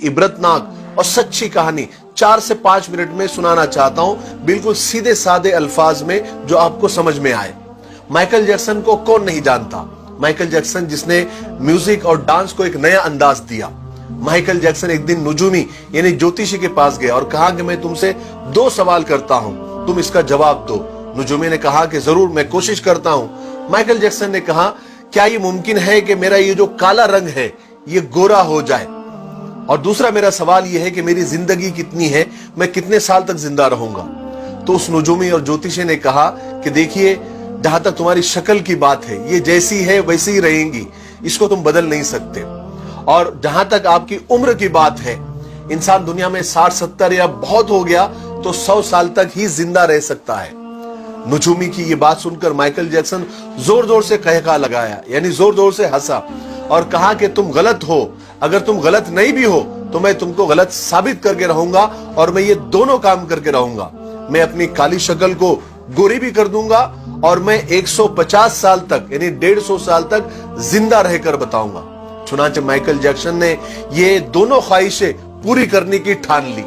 इबरतनाक और सच्ची कहानी 4 से 5 मिनट में सुनाना चाहता हूं, बिल्कुल सीधे साधे अल्फाज में जो आपको समझ में आए। माइकल जैक्सन को कौन नहीं जानता? माइकल जैक्सन जिसने म्यूजिक और डांस को एक नया अंदाज दिया। माइकल जैक्सन एक दिन नुजूमी यानी ज्योतिषी के पास गया और कहा कि मैं तुमसे 2 सवाल करता हूं, तुम इसका जवाब दो। नुजूमी ने कहा कि जरूर, मैं कोशिश करता हूं। माइकल जैक्सन ने कहा, क्या ये मुमकिन है कि मेरा ये जो काला रंग है ये गोरा हो जाए? और दूसरा मेरा सवाल यह है कि मेरी जिंदगी कितनी है, मैं कितने साल तक जिंदा रहूंगा? तो उस नुजूमी और ज्योतिषी ने कहा कि देखिए, जहां तक तुम्हारी शक्ल की बात है, ये जैसी है वैसी ही रहेंगी, इसको तुम बदल नहीं सकते। और जहां तक आपकी उम्र की बात है, इंसान दुनिया में 60-70 या बहुत हो गया तो 100 साल तक ही जिंदा रह सकता है। नुजूमी की ये बात सुनकर माइकल जैक्सन जोर जोर से कहका लगाया, यानी जोर जोर से हंसा और कहा कि तुम गलत हो। अगर तुम गलत नहीं भी हो तो मैं तुमको गलत साबित करके रहूंगा, और मैं ये दोनों काम करके रहूंगा। मैं अपनी काली शक्ल को गोरी भी कर दूंगा और मैं 150 साल तक यानी 150 साल तक जिंदा रहकर बताऊंगा। चुनांचे माइकल जैक्सन ने ये दोनों ख्वाहिशें पूरी करने की ठान ली।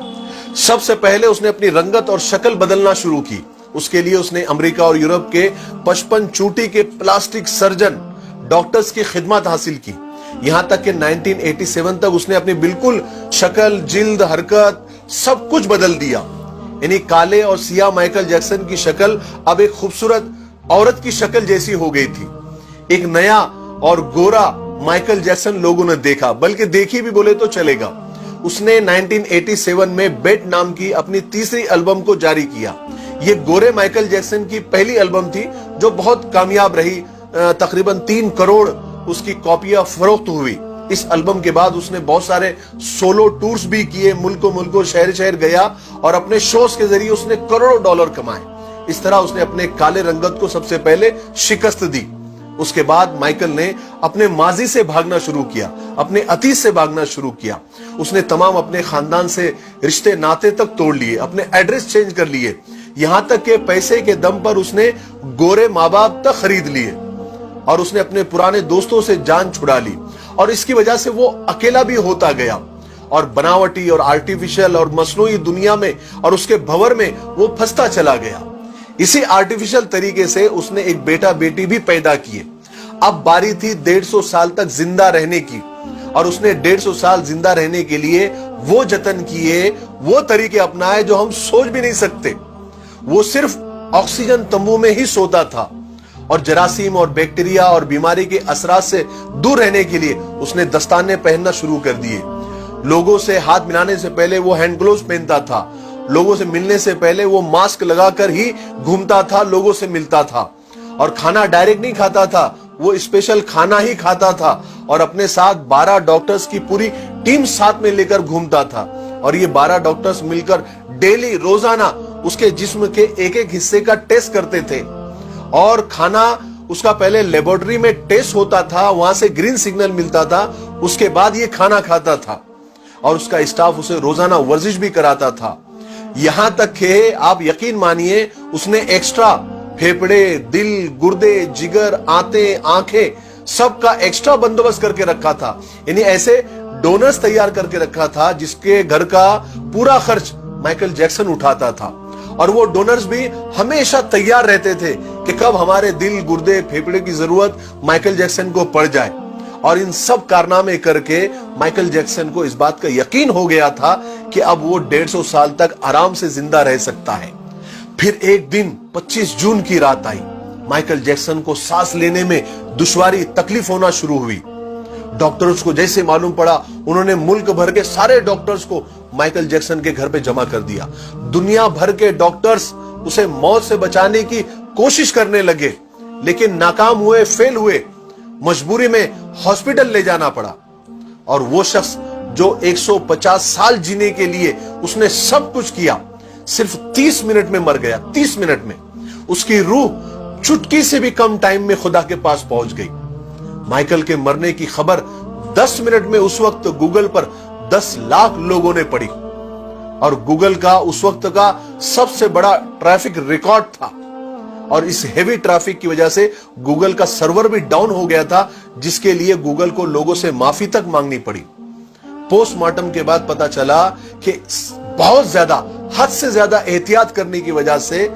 सबसे पहले उसने अपनी रंगत और शक्ल बदलना शुरू की। उसके लिए उसने अमेरिका और यूरोप के 55 चोटी के प्लास्टिक सर्जन डॉक्टर्स की खिदमत हासिल की। यहां तक कि 1987 तक उसने अपनी बिल्कुल शक्ल, जिल्द, हरकत सब कुछ बदल दिया। यानी काले और सियाह माइकल जैक्सन की शक्ल अब एक खूबसूरत औरत की शक्ल जैसी हो गई थी। एक नया और गोरा माइकल जैक्सन लोगों ने देखा, बल्कि देखी भी बोले तो चलेगा। उसने 1987 में बेट नाम की अपनी तीसरी एल्बम को जारी किया। यह गोरे माइकल जैक्सन की पहली एल्बम थी जो बहुत कामयाब रही। तकरीबन 3 करोड़ उसकी कॉपियां फरोख्त हुई। इस एल्बम के बाद उसने बहुत सारे सोलो टूर्स भी किए, मुल्कों मुल्कों, शहर शहर गया और अपने शोज के जरिए उसने करोड़ों डॉलर कमाए। इस तरह उसने अपने काले रंगत को सबसे पहले शिकस्त दी। उसके बाद माइकल ने अपने माजी से भागना शुरू किया, अपने अतीत से भागना शुरू किया। उसने तमाम अपने खानदान से रिश्ते नाते तक तोड़ लिए, अपने एड्रेस चेंज कर लिए, यहां तक के पैसे के दम पर उसने गोरे माँ बाप तक खरीद लिए और उसने अपने पुराने दोस्तों से जान छुड़ा ली। और इसकी वजह से वो अकेला भी होता गया और बनावटी और आर्टिफिशियल और मसनूई दुनिया में और उसके भंवर में वो फंसता चला गया। इसी आर्टिफिशियल तरीके से उसने एक बेटा बेटी भी पैदा किए। अब बारी थी 150 साल तक जिंदा रहने की, और उसने 150 साल जिंदा रहने के लिए वो जतन किए, वो तरीके अपनाए जो हम सोच भी नहीं सकते। वो सिर्फ ऑक्सीजन तंबू में ही सोता था और जरासीम और बैक्टीरिया और बीमारी के असरात से दूर रहने के लिए उसने दस्ताने पहनना शुरू कर दिए। लोगों से हाथ मिलाने से पहले वो हैंड ग्लोव्स पहनता था। लोगों से मिलने से पहले वो मास्क लगाकर ही घूमता था, लोगों से मिलता था। और खाना डायरेक्ट नहीं खाता था, वो स्पेशल खाना ही खाता था। और अपने साथ 12 डॉक्टर्स की पूरी टीम साथ में लेकर घूमता था। और ये 12 डॉक्टर्स मिलकर डेली, रोजाना उसके जिस्म के एक एक हिस्से का टेस्ट करते थे। और खाना उसका पहले लेबोरेटरी में टेस्ट होता था, वहां से ग्रीन सिग्नल मिलता था, उसके बाद ये खाना खाता था। और उसका स्टाफ उसे रोजाना वर्जिश भी कराता था। यहां तक कि आप यकीन मानिए, उसने एक्स्ट्रा फेफड़े, दिल, गुर्दे, जिगर, आंतें, आंखें सबका एक्स्ट्रा बंदोबस्त करके रखा था। यानी ऐसे डोनर्स तैयार करके रखा था जिसके घर का पूरा खर्च माइकल जैक्सन उठाता था। और वो डोनर्स भी हमेशा तैयार रहते थे कि कब हमारे दिल, गुर्दे, फेफड़े की जरूरत माइकल जैक्सन को पड़ जाए। और इन सब कारनामे करके माइकल जैक्सन को इस बात का यकीन हो गया था कि अब वो 150 साल तक आराम से जिंदा रह सकता है। फिर एक दिन 25 जून की रात आई। माइकल जैक्सन को सांस लेने में दुश्वारी, तकलीफ होना शुरू हुई। डॉक्टर्स को जैसे मालूम पड़ा, उन्होंने मुल्क भर के सारे डॉक्टर्स को माइकल जैक्सन के घर पे जमा कर दिया। दुनिया भर के डॉक्टर्स उसे मौत से बचाने की कोशिश करने लगे, लेकिन नाकाम हुए, फेल हुए। मजबूरी में हॉस्पिटल ले जाना पड़ा। और वो शख्स जो 150 साल जीने के लिए उसने सब कुछ किया, सिर्फ 30 मिनट में मर गया। 30 मिनट में उसकी रूह चुटकी से भी कम टाइम में खुदा के पास पहुंच गई। माइकल के मरने की खबर 10 मिनट में उस वक्त गूगल पर 10 लाख लोगों ने पढ़ी। और गूगल का उस वक्त का सबसे बड़ा ट्रैफिक रिकॉर्ड था। और इस हेवी ट्रैफिक की वजह से गूगल का सर्वर भी डाउन हो गया था, जिसके लिए गूगल को लोगों से माफी तक मांगनी पड़ी। पोस्ट मार्टम के बाद पता चला कि बहुत ज्यादा, हद से ज्यादा एहतियात करने की वजह से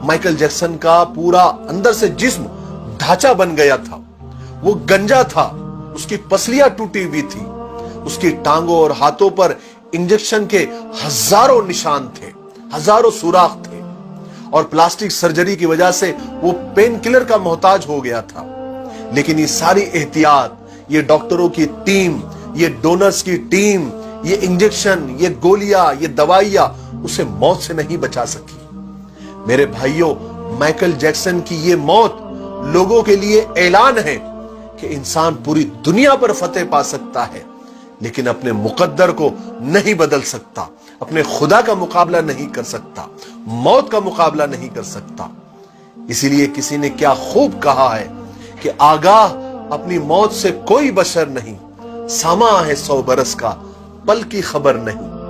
माइकल जैक्सन का पूरा अंदर से जिस्म ढांचा बन गया था। वो गंजा था, उसकी पसलियां टूटी हुई थी, उसकी टांगों और हाथों पर इंजेक्शन के हजारों निशान थे, हजारों सुराख थे, और प्लास्टिक सर्जरी की वजह से वो पेन किलर का मोहताज हो गया था। लेकिन ये सारी एहतियात, ये डॉक्टरों की टीम, ये डोनर्स की टीम, ये इंजेक्शन, ये गोलियां, ये दवाइयां उसे मौत से नहीं बचा सकी। मेरे भाइयों, माइकल जैक्सन की ये मौत लोगों के लिए ऐलान है कि इंसान पूरी दुनिया पर फतेह पा सकता है, लेकिन अपने मुकद्दर को नहीं बदल सकता, अपने खुदा का मुकाबला नहीं कर सकता, मौत का मुकाबला नहीं कर सकता। इसीलिए किसी ने क्या खूब कहा है कि आगाह अपनी मौत से कोई बशर नहीं, सामा है 100 बरस का, पल की खबर नहीं।